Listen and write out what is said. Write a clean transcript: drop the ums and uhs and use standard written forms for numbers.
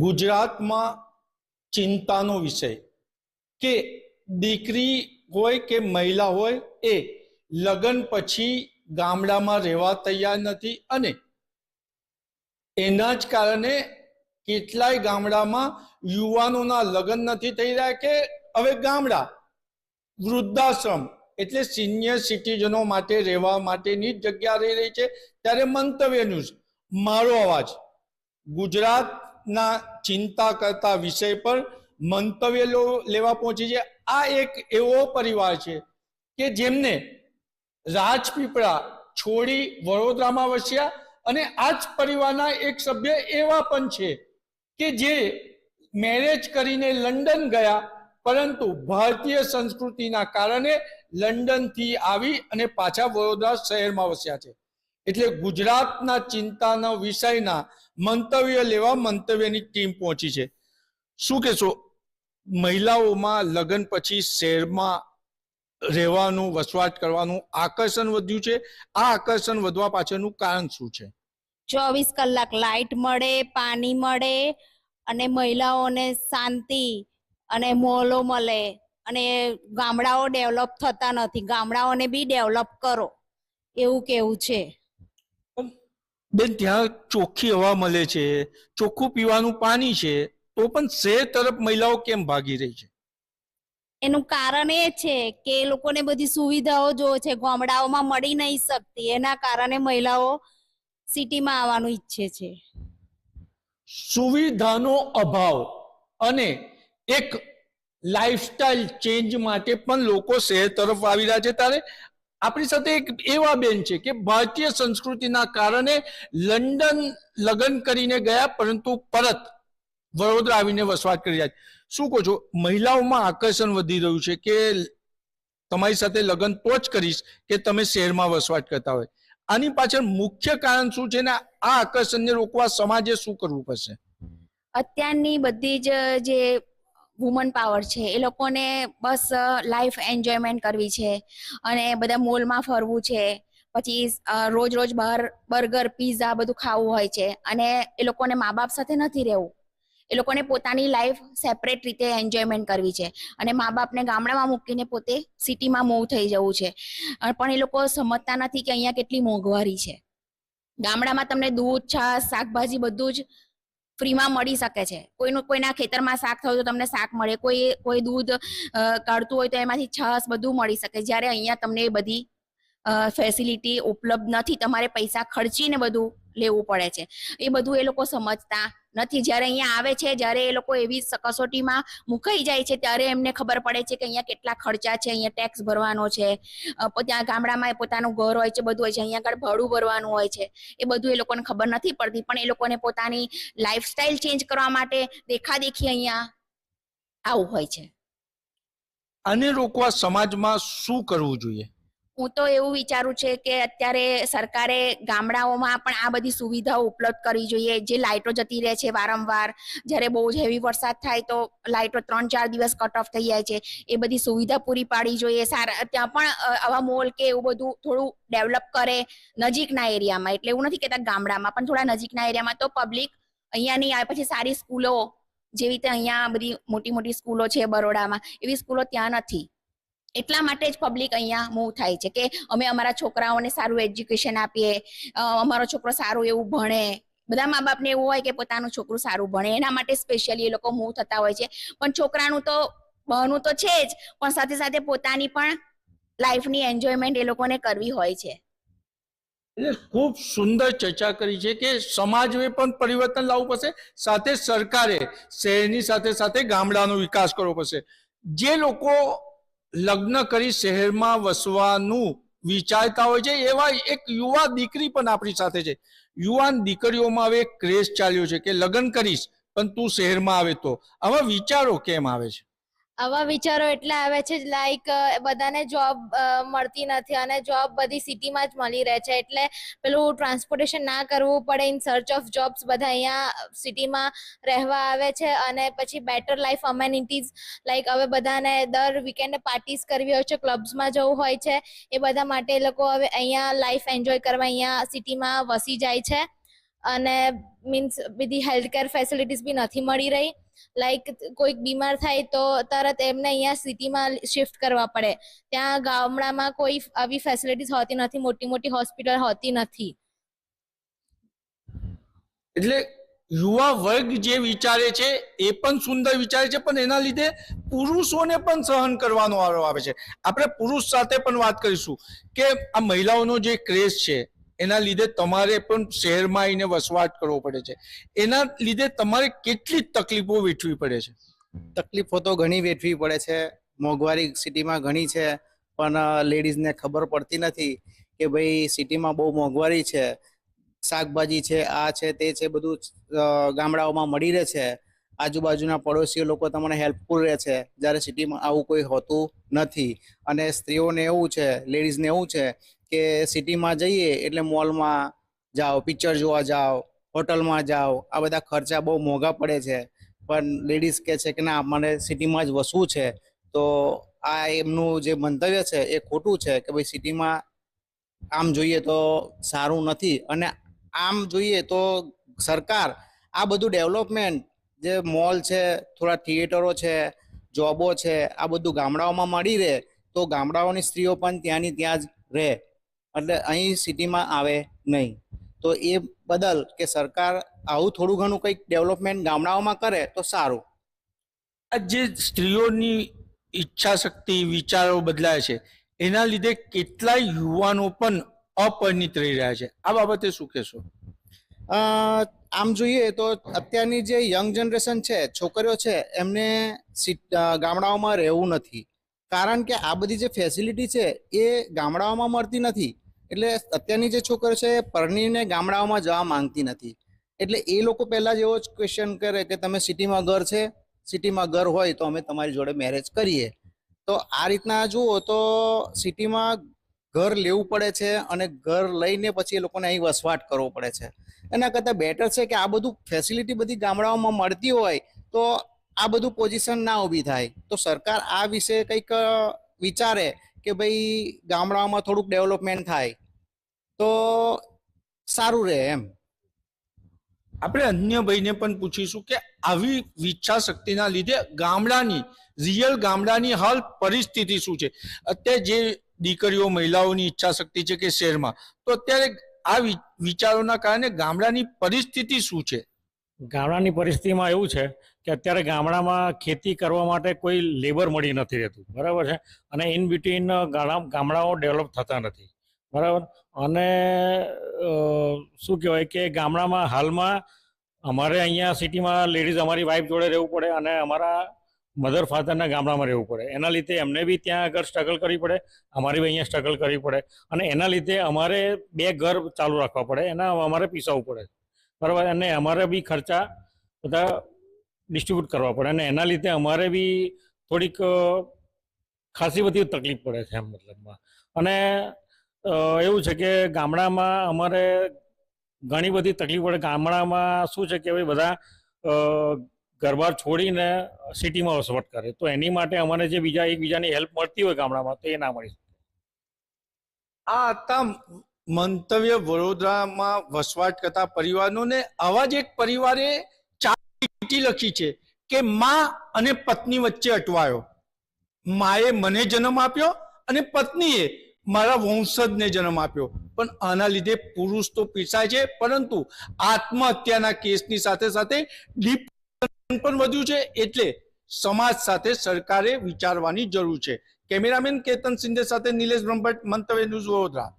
ગુજરાતમાં ચિંતાનો વિષય કે દીકરી હોય કે મહિલા હોય એ લગ્ન પછી ગામડામાં રહેવા તૈયાર નથી અને એના જ કારણે કેટલાય ગામડામાં યુવાનોના લગ્ન નથી થઈ રહ્યા કે હવે ગામડા વૃદ્ધાશ્રમ એટલે સિનિયર સિટીઝનો માટે રહેવા માટેની જ જગ્યા રહી રહી છે। ત્યારે મંતવ્ય ન્યૂઝ મારો અવાજ ગુજરાતના ચિંતા કરતા વિષય પર મંતવ્ય લેવા પહોંચી છે। આ એક એવો પરિવાર છે કે જેમને રાજપીપળા છોડી વડોદરામાં વસ્યા અને આ જ પરિવારના એક સભ્ય એવા પણ છે કે જે મેરેજ કરીને લંડન ગયા, પરંતુ ભારતીય સંસ્કૃતિના કારણે લંડનથી આવી અને પાછા વડોદરા શહેરમાં વસ્યા છે। એટલે ગુજરાતના ચિંતાના વિષયના મંતવ્ય લેવા મંતવ્યની ટીમ પહોંચી છે। શું કહેશો, મહિલાઓમાં લગ્ન પછી શહેરમાં રહેવાનું, વસવાટ કરવાનું આકર્ષણ વધ્યું છે, આ આકર્ષણ વધવા પાછળનું કારણ શું છે? 24 કલાક લાઇટ મળે, પાણી મળે અને મહિલાઓને શાંતિ અને મોલો મળે અને ગામડાઓ ડેવલપ થતા નથી, ગામડાઓને બી ડેવલપ કરો એવું કેવું છે। બેન, ત્યાં ચોખ્ખી હવા મળે છે, ચોખ્ખું પીવાનું પાણી છે, તો પણ શહેર તરફ મહિલાઓ કેમ ભાગી રહી છે? એનું કારણ એ છે કે એ લોકોને બધી સુવિધાઓ જો છે ગામડાઓમાં મળી નહીં શકતી, એના કારણે મહિલાઓ સિટીમાં આવવાનું ઈચ્છે છે। સુવિધાનો અભાવ અને એક લાઈફસ્ટાઈલ ચેન્જ માટે પણ લોકો શહેર તરફ આવી રહ્યા છે। ત્યારે આપણી સાથે એક એવા બેન છે કે ભારતીય સંસ્કૃતિના કારણે લંડન લગ્ન કરીને ગયા, પરંતુ પરત વડોદરા આવીને વસવાટ કરી રહ્યા છે। શું કહો છો, મહિલાઓમાં આકર્ષણ વધી રહ્યું છે કે તમારી સાથે લગ્ન તો જ કરીશ કે તમે શહેરમાં વસવાટ કરતા હોય? આની પાછળ મુખ્ય કારણ શું છે ને આ આકર્ષણને રોકવા સમાજે શું કરવું પડશે? અત્યારની બધી જ જે વુમન પાવર છે એ લોકોને બસ લાઈફ એન્જોયમેન્ટ કરવી છે અને બધા મોલમાં ફરવું છે, પછી રોજ રોજ બહાર બર્ગર પીઝા બધું ખાવું હોય છે અને એ લોકોને મા બાપ સાથે નથી રહેવું, એ લોકોને પોતાની લાઈફ સેપરેટ રીતે એન્જોયમેન્ટ કરવી છે અને મા બાપને ગામડામાં મૂકીને પોતે સિટીમાં મૂવ થઈ જવું છે। પણ એ લોકો સમજતા નથી કે અહીંયા કેટલી મોંઘવારી છે। ગામડામાં તમને દૂધ, છાશ, શાકભાજી બધું જ ફ્રીમાં મળી શકે છે। કોઈના ખેતરમાં શાક થયું તો તમને શાક મળે, કોઈ દૂધ કાઢતું હોય તો એમાંથી છાશ બધું મળી શકે, જ્યારે અહીંયા તમને એ બધી ફેસિલિટી ઉપલબ્ધ નથી, તમારે પૈસા ખર્ચીને બધું લેવું પડે છે। એ બધું એ લોકો સમજતા નથી। જ્યારે અહીંયા આવે છે, જ્યારે એ લોકો એવી કસોટીમાં મુકાઈ જાય છે, ત્યારે એમને ખબર પડે છે કે અહીંયા કેટલા ખર્ચા છે, અહીંયા ટેક્સ ભરવાનો છે, ત્યાં ગામડામાં પોતાનું ઘર હોય છે, બધું હોય છે, અહીંયા આગળ ભાડું ભરવાનું હોય છે, એ બધું એ લોકોને ખબર નથી પડતી। પણ એ લોકોને પોતાની લાઈફસ્ટાઈલ ચેન્જ કરવા માટે દેખાદેખી અહીંયા આવું હોય છે। આને રોકવા સમાજમાં શું કરવું જોઈએ? હું તો એવું વિચારું છે કે અત્યારે સરકારે ગામડાઓમાં પણ આ બધી સુવિધાઓ ઉપલબ્ધ કરવી જોઈએ। જે લાઇટો જતી રહે છે વારંવાર, જ્યારે બહુ જ હેવી વરસાદ થાય તો લાઇટો 3-4 દિવસ કટ ઓફ થઈ જાય છે, એ બધી સુવિધા પૂરી પાડવી જોઈએ। ત્યાં પણ આવા મોલ કે એવું બધું થોડું ડેવલપ કરે નજીકના એરિયામાં, એટલે એવું નથી કહેતા ગામડામાં, પણ થોડા નજીકના એરિયામાં, તો પબ્લિક અહીંયા નહીં આવે। પછી સારી સ્કૂલો, જેવી રીતે અહીંયા બધી મોટી મોટી સ્કૂલો છે બરોડામાં, એવી સ્કૂલો ત્યાં નથી, એટલા માટે જ પબ્લિક અહીંયા મૂવ થાય છે કે અમે અમારા છોકરાઓને સારું એજ્યુકેશન આપીએ, અમારો છોકરો સારું એવું ભણે। બધા મા બાપને એવું હોય કે પોતાનું છોકરું સારું ભણે, એના માટે સ્પેશિયલી એ લોકો મૂવ થતા હોય છે। પણ છોકરાનું તો બહનું તો છે જ, પણ સાથે સાથે પોતાની પણ લાઈફની એન્જોયમેન્ટ એ લોકોને કરવી હોય છે। એટલે ખૂબ સુંદર ચર્ચા કરી છે કે સમાજે પણ પરિવર્તન લાવવું પડશે, સાથે સરકારે શહેરની સાથે સાથે ગામડાનો વિકાસ કરવો પડશે। જે લોકો લગ્ન કરી શહેરમાં વસવાનું વિચારતા હોય છે, એવા એક યુવા દીકરી પણ આપણી સાથે છે। યુવાન દીકરીઓમાં હવે એક ક્રેઝ ચાલ્યો છે કે લગ્ન કરીશ પણ તું શહેરમાં આવે તો। આવા વિચારો કેમ આવે છે? આવા વિચારો એટલે આવે છે લાઈક બધાને જોબ મળતી નથી અને જોબ બધી સિટીમાં જ મળી રહે છે, એટલે પેલું ટ્રાન્સપોર્ટેશન ના કરવું પડે, ઇન સર્ચ ઓફ જોબ્સ બધા અહીંયા સિટીમાં રહેવા આવે છે। અને પછી બેટર લાઈફ અમેનિટીઝ લાઈક હવે બધાને દર વીકેન્ડે પાર્ટીઝ કરવી હોય છે, ક્લબ્સમાં જવું હોય છે, એ બધા માટે એ લોકો હવે અહીંયા લાઈફ એન્જોય કરવા અહીંયા સિટીમાં વસી જાય છે। અને મીન્સ બધી હેલ્થકેર ફેસિલિટીઝ બી નથી મળી રહી. લાઈક કોઈક બીમાર થાય તો તરત એમને અહીંયા સિટીમાં શિફ્ટ કરવા પડે. ત્યાં ગામડામાં કોઈ આવી ફેસિલિટીઝ હોતી નથી, મોટી મોટી હોસ્પિટલ હોતી નથી. એટલે યુવા વર્ગ જે વિચારે છે એ પણ સુંદર વિચારે છે, પણ એના લીધે પુરુષોને પણ સહન કરવાનો વારો આવે છે. આપણે પુરુષ સાથે પણ વાત કરીશું કે આ મહિલાઓનો જે ક્રેઝ છે એના લીધે તમારે પણ શહેરમાં આવીને વસવાટ કરવો પડે છે. એના લીધે તમારે કેટલી તકલીફો વેઠવી પડે છે? તકલીફો તો ઘણી વેઠવી પડે છે. મોંઘવારી સિટીમાં ઘણી છે, પણ લેડીઝને ખબર પડતી નથી કે ભાઈ સિટીમાં બહુ મોંઘવારી છે. શાકભાજી છે, આ છે, તે છે, બધું ગામડાઓમાં મળી રહે છે. આજુબાજુના પડોશીઓ લોકો તમને હેલ્પફુલ રહે છે, જ્યારે સિટીમાં આવું કોઈ હોતું નથી. અને સ્ત્રીઓને એવું છે, લેડીઝને એવું છે કે સિટીમાં જઈએ એટલે મોલમાં જાઓ, પિક્ચર જોવા જાઓ, હોટલમાં જાઓ, આ બધા ખર્ચા બહુ મોંઘા પડે છે. પણ લેડીઝ કહે છે કે ના, મને સિટીમાં જ વસવું છે. તો આ એમનું જે મંતવ્ય છે એ ખોટું છે કે ભાઈ સિટીમાં આમ જોઈએ તો સારું નથી. અને આમ જોઈએ તો સરકાર આ બધું ડેવલપમેન્ટ, જે મોલ છે, થોડા થિયેટરો છે, જોબો છે, આ બધું ગામડાઓમાં મળી રહે તો ગામડાઓની સ્ત્રીઓ પણ ત્યાંની ત્યાં જ રહે, એટલે અહીં સિટીમાં આવે નહીં. તો એ બદલ કે સરકાર આવું થોડું ઘણું કંઈક ડેવલપમેન્ટ ગામડાઓમાં કરે તો સારું. આ જે સ્ત્રીઓની ઈચ્છા શક્તિ, વિચારો બદલાય છે, એના લીધે કેટલાય યુવાનો પણ અપરિણિત રહી રહ્યા છે. આ બાબતે શું કહેશો? આમ જોઈએ તો અત્યારની જે યંગ જનરેશન છે, છોકરીઓ છે, એમને ગામડાઓમાં રહેવું નથી. કારણ કે આ બધી જે ફેસિલિટી છે એ ગામડાઓમાં મળતી નથી. એટલે અત્યારની જે છોકરીઓ છે એ પરણીને ગામડાઓમાં જવા માંગતી નથી. એટલે એ લોકો પહેલાં જ એવો જ ક્વેશ્ચન કરે કે તમે સિટીમાં ઘર છે, સિટીમાં ઘર હોય તો અમે તમારી જોડે મેરેજ કરીએ. તો આ રીતના જુઓ તો સિટીમાં ઘર લેવું પડે છે અને ઘર લઈને પછી એ લોકોને અહીં વસવાટ કરવો પડે છે. એના કરતાં બેટર છે કે આ બધું ફેસિલિટી બધી ગામડાઓમાં મળતી હોય તો આ બધું પોઝિશન ના ઊભી થાય. તો સરકાર આ વિશે કંઈક વિચારે કે ભાઈ ગામડાઓમાં થોડુંક ડેવલપમેન્ટ થાય તો સારું રહે એમ. આપણે અન્ય ભાઈને પણ પૂછીશું કે આવી વિચાર શક્તિના લીધે રિયલ ગામડાની હાલ પરિસ્થિતિ શું છે. અત્યારે જે દીકરીઓ, મહિલાઓની ઈચ્છા શક્તિ છે કે શહેરમાં, તો અત્યારે આ વિચારોના કારણે ગામડાની પરિસ્થિતિ શું છે? ગામડાની પરિસ્થિતિમાં એવું છે કે અત્યારે ગામડામાં ખેતી કરવા માટે કોઈ લેબર મળી નથી રહેતું, બરાબર છે. અને ઇન બિટવીન ગામડાઓ ડેવલપ થતા નથી, બરાબર. અને શું કહેવાય કે ગામડામાં હાલમાં અમારે અહીંયા સિટીમાં લેડીઝ અમારી વાઈફ જોડે રહેવું પડે અને અમારા મધર ફાધરના ગામડામાં રહેવું પડે. એના લીધે એમને બી ત્યાં આગળ સ્ટ્રગલ કરવી પડે, અમારે બી અહીંયા સ્ટ્રગલ કરવી પડે. અને એના લીધે અમારે 2 ઘર ચાલુ રાખવા પડે, એના અમારે પીસાવવું પડે, બરાબર. અને અમારે બી ખર્ચા બધા ડિસ્ટ્રીબ્યુટ કરવા પડે અને એના લીધે અમારે બી થોડીક ખાસી બધી તકલીફ પડે છે એમ મતલબમાં. અને એવું છે કે ગામડામાં અમારે ઘણી બધી તકલીફ પડે. ગામડામાં શું છે કે ભાઈ બધા ઘરબાર છોડીને સિટીમાં વસવાટ કરે, તો એની માટે અમારે જે એકબીજાની હેલ્પ મળતી હોય ગામડામાં તો એ ના મળી શકે. આ હતા મંતવ્ય વડોદરામાં વસવાટ કરતા પરિવારનો. ને આવા જ એક પરિવારે 4 ચીઠી લખી છે કે માં અને પત્ની વચ્ચે અટવાયો. માએ મને જન્મ આપ્યો અને પત્નીએ મારા વંશજને જન્મ આપ્યો. પણ આના લીધે પુરુષ તો પીસાય છે, પરંતુ આત્મહત્યાના કેસની સાથે સાથે ડિપ્રેશન પણ વધ્યું છે. એટલે સમાજ સાથે સરકારે વિચારવાની જરૂર છે. કેમેરામેન કેતન સિંધે સાથે નિલેશ બ્રહ્મભટ્ટ, મંતવ્ય ન્યૂઝ, વડોદરા.